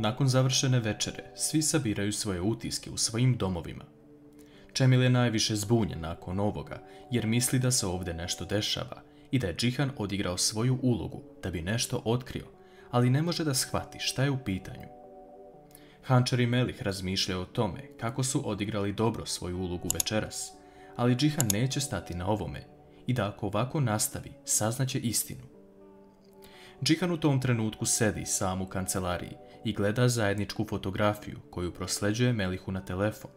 Nakon završene večere, svi sabiraju svoje utiske u svojim domovima. Čemil je najviše zbunjen nakon ovoga, jer misli da se ovdje nešto dešava i da je Džihan odigrao svoju ulogu da bi nešto otkrio, ali ne može da shvati šta je u pitanju. Hančar i Melih razmišljaju o tome kako su odigrali dobro svoju ulogu večeras, ali Džihan neće stati na ovome i da ako ovako nastavi, saznaće istinu. Džihan u tom trenutku sedi sam u kancelariji i gleda zajedničku fotografiju koju prosleđuje Melihu na telefon.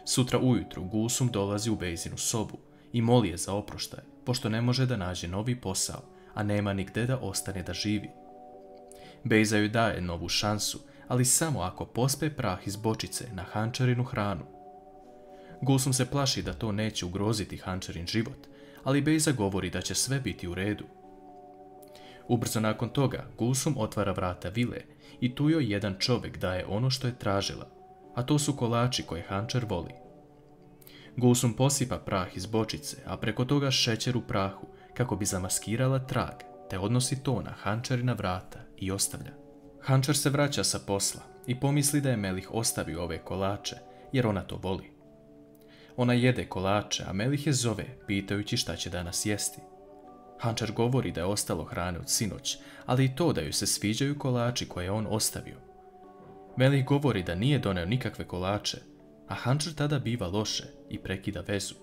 Sutra ujutru Gulsum dolazi u Bejzinu sobu i moli je za oproštaj, pošto ne može da nađe novi posao, a nema nigde da ostane da živi. Bejza joj daje novu šansu, ali samo ako pospe prah iz bočice na Hančarinu hranu. Gulsum se plaši da to neće ugroziti Hančarin život, ali Bejza govori da će sve biti u redu. Ubrzo nakon toga Gulsum otvara vrata vile i tu joj jedan čovjek daje ono što je tražila, a to su kolači koje Hančar voli. Gulsum posipa prah iz bočice, a preko toga šećer u prahu kako bi zamaskirala trag, te odnosi to na Hančarina vrata i ostavlja. Hančar se vraća sa posla i pomisli da je Melih ostavio ove kolače, jer ona to voli. Ona jede kolače, a Melih je zove, pitajući šta će danas jesti. Hančar govori da je ostalo hrane od sinoć, ali i to da joj se sviđaju kolači koje je on ostavio. Melih govori da nije doneo nikakve kolače, a Hančar tada biva loše i prekida vezu.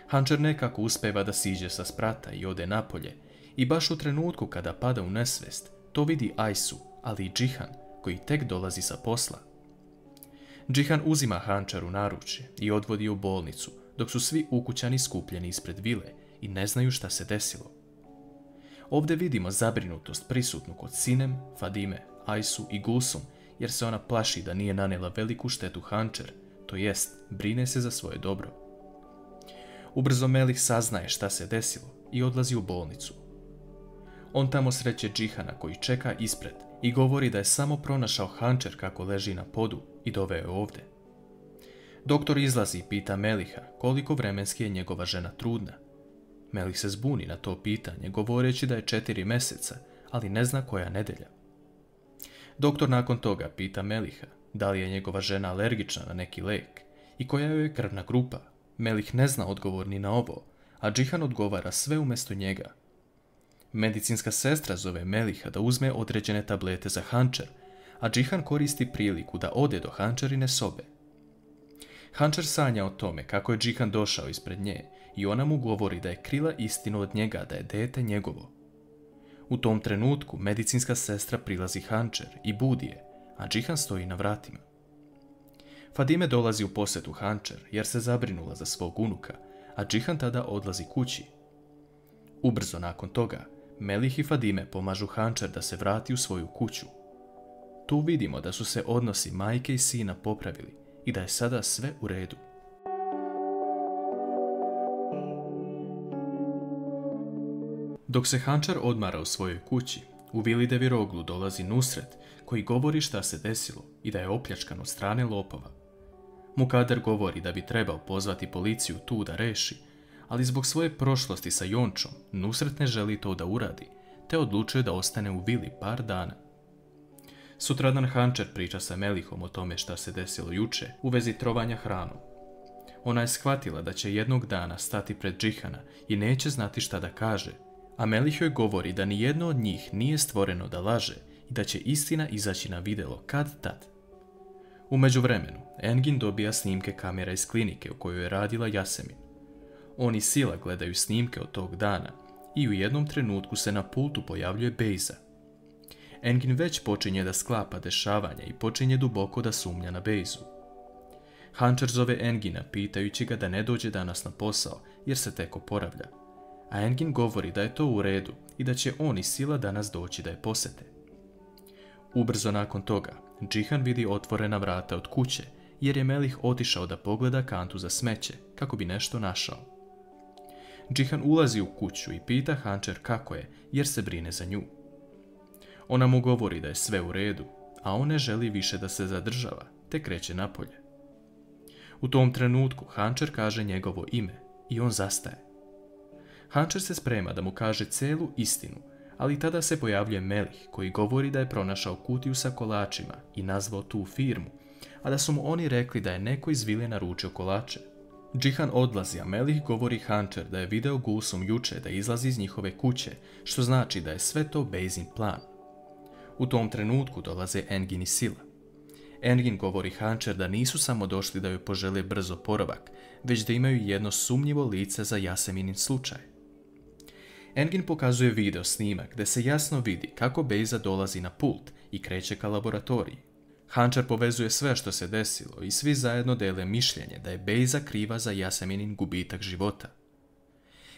Hančar nekako uspeva da siđe sa sprata i ode napolje i baš u trenutku kada pada u nesvest, to vidi Ajsu, ali i Džihan, koji tek dolazi sa posla. Džihan uzima Hančar u naručje i odvodi u bolnicu, dok su svi ukućani skupljeni ispred vile i ne znaju šta se desilo. Ovdje vidimo zabrinutost prisutnu kod Sinem, Fadime, Ajsu i Gulsum, jer se ona plaši da nije nanela veliku štetu Hančar, to jest brine se za svoje dobro. Ubrzo Melih saznaje šta se desilo i odlazi u bolnicu. On tamo sreće Džihana koji čeka ispred i govori da je samo pronašao Hančar kako leži na podu i doveo je ovdje. Doktor izlazi i pita Meliha koliko vremenski je njegova žena trudna. Melih se zbuni na to pitanje, govoreći da je 4 mjeseca, ali ne zna koja nedelja. Doktor nakon toga pita Meliha da li je njegova žena alergična na neki lek i koja joj je krvna grupa. Melih ne zna odgovor ni na ovo, a Džihan odgovara sve umjesto njega. Medicinska sestra zove Meliha da uzme određene tablete za Hančar, a Džihan koristi priliku da ode do Hančarine sobe. Hančar sanja o tome kako je Džihan došao ispred nje i ona mu govori da je krila istinu od njega da je dete njegovo. U tom trenutku medicinska sestra prilazi Hančar i budi je, a Džihan stoji na vratima. Fadime dolazi u posjetu Hančar jer se zabrinula za svog unuka, a Džihan tada odlazi kući. Ubrzo nakon toga, Melih i Fadime pomažu Hančar da se vrati u svoju kuću. Tu vidimo da su se odnosi majke i sina popravili i da je sada sve u redu. Dok se Hančar odmara u svojoj kući, u vili Deviroglu dolazi Nusret koji govori šta se desilo i da je opljačkan od strane lopova. Mukader govori da bi trebao pozvati policiju tu da reši, ali zbog svoje prošlosti sa Jončom, Nusret ne želi to da uradi, te odlučuje da ostane u vili par dana. Sutradan Hančar priča sa Melihom o tome šta se desilo juče u vezi trovanja hranom. Ona je shvatila da će jednog dana stati pred Džihana i neće znati šta da kaže, a Melih joj govori da nijedno od njih nije stvoreno da laže i da će istina izaći na videlo kad tad. U međuvremenu, Engin dobija snimke kamera iz klinike u kojoj je radila Yasemin. On i Sila gledaju snimke od tog dana i u jednom trenutku se na pultu pojavljuje Bejza. Engin već počinje da sklapa dešavanja i počinje duboko da sumnja na Bejzu. Hančar zove Engina pitajući ga da ne dođe danas na posao jer se tek oporavlja, a Engin govori da je to u redu i da će on i Sila danas doći da je posete. Ubrzo nakon toga, Džihan vidi otvorena vrata od kuće jer je Melih otišao da pogleda kantu za smeće kako bi nešto našao. Džihan ulazi u kuću i pita Hančar kako je jer se brine za nju. Ona mu govori da je sve u redu, a on ne želi više da se zadržava, te kreće napolje. U tom trenutku Hančar kaže njegovo ime i on zastaje. Hančar se sprema da mu kaže celu istinu, Ali tada se pojavljuje Melih koji govori da je pronašao kutiju sa kolačima i nazvao tu firmu, a da su mu oni rekli da je neko iz vile naručio kolače. Džihan odlazi, a Melih govori Hančer da je video Gulsum juče da izlazi iz njihove kuće, što znači da je sve to Bejzin plan. U tom trenutku dolaze Engin i Sila. Engin govori Hančer da nisu samo došli da joj požele brzo oporavak, već da imaju jedno sumnjivo lice za Yaseminin slučaj. Engin pokazuje video snimak gdje se jasno vidi kako Bejza dolazi na pult i kreće ka laboratoriji. Hančer povezuje sve što se desilo i svi zajedno dele mišljenje da je Bejza kriva za Yaseminin gubitak života.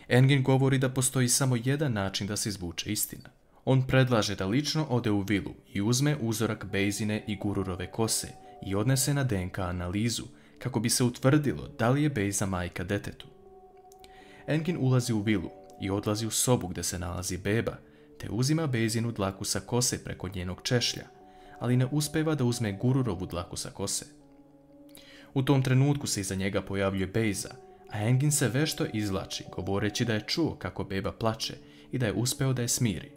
Engin govori da postoji samo jedan način da se izvuče istina. On predlaže da lično ode u vilu i uzme uzorak Bejzine i Gururove kose i odnese na DNK analizu kako bi se utvrdilo da li je Bejza majka detetu. Engin ulazi u vilu i odlazi u sobu gdje se nalazi beba, te uzima Bejzinu dlaku sa kose preko njenog češlja, ali ne uspeva da uzme Gururovu dlaku sa kose. U tom trenutku se iza njega pojavljuje Bejza, a Engin se vešto izvlači, govoreći da je čuo kako beba plače i da je uspeo da je smiri.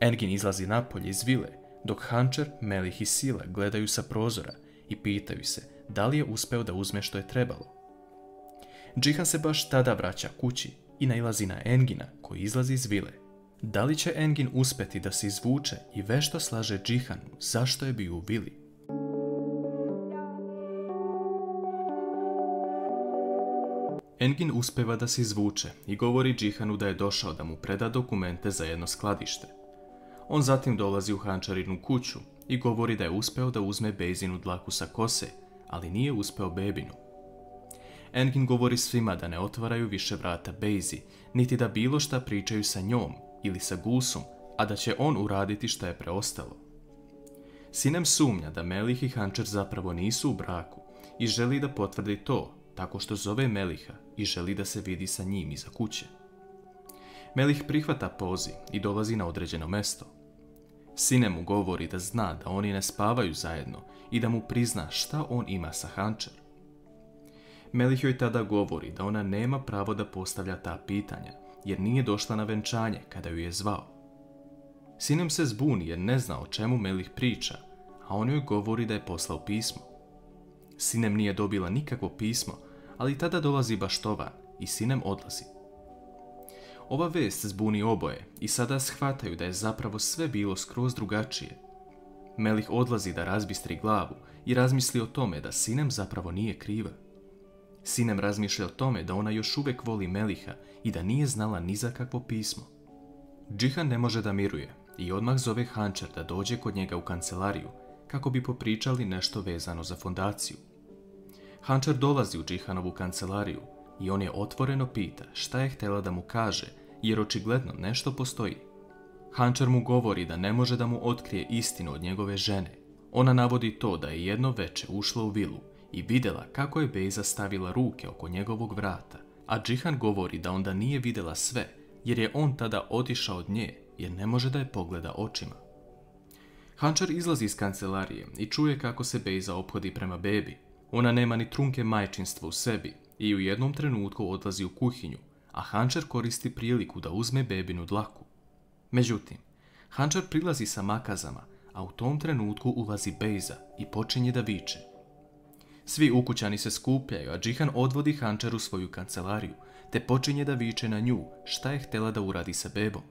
Engin izlazi napolje iz vile, dok Hančer, Melih i Sila gledaju sa prozora i pitaju se da li je uspeo da uzme što je trebalo. Džihan se baš tada vraća kući i nailazi na Engina koji izlazi iz vile. Da li će Engin uspjeti da se izvuče i vešto slaže Džihanu zašto je bio u vili? Engin uspeva da se izvuče i govori Džihanu da je došao da mu preda dokumente za jedno skladište. On zatim dolazi u Hančarinu kuću i govori da je uspeo da uzme Bejzinu dlaku sa kose, ali nije uspeo bebinu. Engin govori svima da ne otvaraju više vrata Bejzi, niti da bilo šta pričaju sa njom ili sa Gulsum, a da će on uraditi šta je preostalo. Sinem sumnja da Melih i Hančer zapravo nisu u braku i želi da potvrdi to tako što zove Meliha i želi da se vidi sa njim iza kuće. Melih prihvata poziv i dolazi na određeno mesto. Sinem mu govori da zna da oni ne spavaju zajedno i da mu prizna šta on ima sa Hančer. Melih joj tada govori da ona nema pravo da postavlja ta pitanja, jer nije došla na venčanje kada ju je zvao. Sinem se zbuni jer ne zna o čemu Melih priča, a on joj govori da je poslao pismo. Sinem nije dobila nikakvo pismo, ali tada dolazi Baštovan i Sinem odlazi. Ova vest zbuni oboje i sada shvataju da je zapravo sve bilo skroz drugačije. Melih odlazi da razbistri glavu i razmisli o tome da Sinem zapravo nije kriva. Sinem razmišlja o tome da ona još uvijek voli Meliha i da nije znala ni za kakvo pismo. Džihan ne može da miruje i odmah zove Hančer da dođe kod njega u kancelariju kako bi popričali nešto vezano za fondaciju. Hančer dolazi u Džihanovu kancelariju i on je otvoreno pita šta je htjela da mu kaže, jer očigledno nešto postoji. Hančer mu govori da ne može da mu otkrije istinu od njegove žene. Ona navodi to da je jedno veče ušla u vilu i vidjela kako je Bejza stavila ruke oko njegovog vrata, a Džihan govori da onda nije vidjela sve, jer je on tada otišao od nje, jer ne može da je pogleda očima. Hančer izlazi iz kancelarije i čuje kako se Bejza ophodi prema bebi. Ona nema ni trunke majčinstva u sebi i u jednom trenutku odlazi u kuhinju, a Hančer koristi priliku da uzme bebinu dlaku. Međutim, Hančer prilazi sa makazama, a u tom trenutku ulazi Bejza i počinje da viče. Svi ukućani se skupljaju, a Džihan odvodi Hančer u svoju kancelariju, te počinje da viče na nju šta je htjela da uradi sa bebom.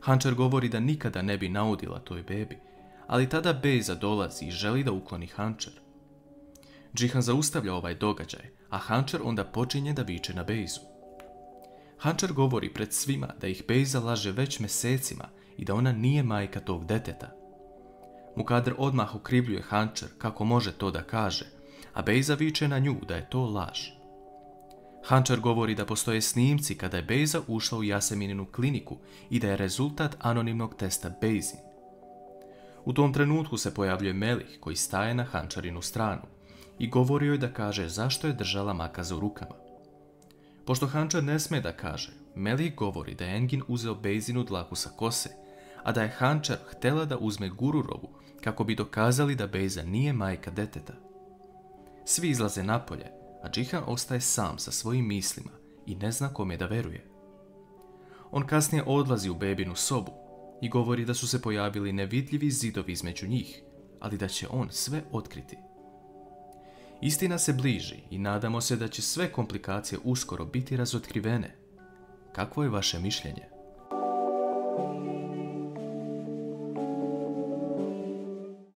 Hančer govori da nikada ne bi naudila toj bebi, ali tada Bejza dolazi i želi da ukloni Hančer. Džihan zaustavlja ovaj događaj, a Hančer onda počinje da viče na Bejzu. Hančer govori pred svima da ih Bejza laže već mjesecima i da ona nije majka tog deteta. Mukader odmah okrivljuje Hančer kako može to da kaže, a Bejza viče na nju da je to laž. Hančer govori da postoje snimci kada je Bejza ušla u Yasemininu kliniku i da je rezultat anonimnog testa Bejzin. U tom trenutku se pojavljuje Melih koji staje na Hančerinu stranu i govori joj da kaže zašto je držala makaza u rukama. Pošto Hančer ne sme da kaže, Melih govori da je Engin uzeo Bejzinu dlaku sa kose, a da je Hančer htjela da uzme Gururovu kako bi dokazali da Bejza nije majka deteta. Svi izlaze napolje, a Džihan ostaje sam sa svojim mislima i ne zna kome da veruje. On kasnije odlazi u bebinu sobu i govori da su se pojavili nevidljivi zidovi između njih, ali da će on sve otkriti. Istina se bliži i nadamo se da će sve komplikacije uskoro biti razotkrivene. Kakvo je vaše mišljenje?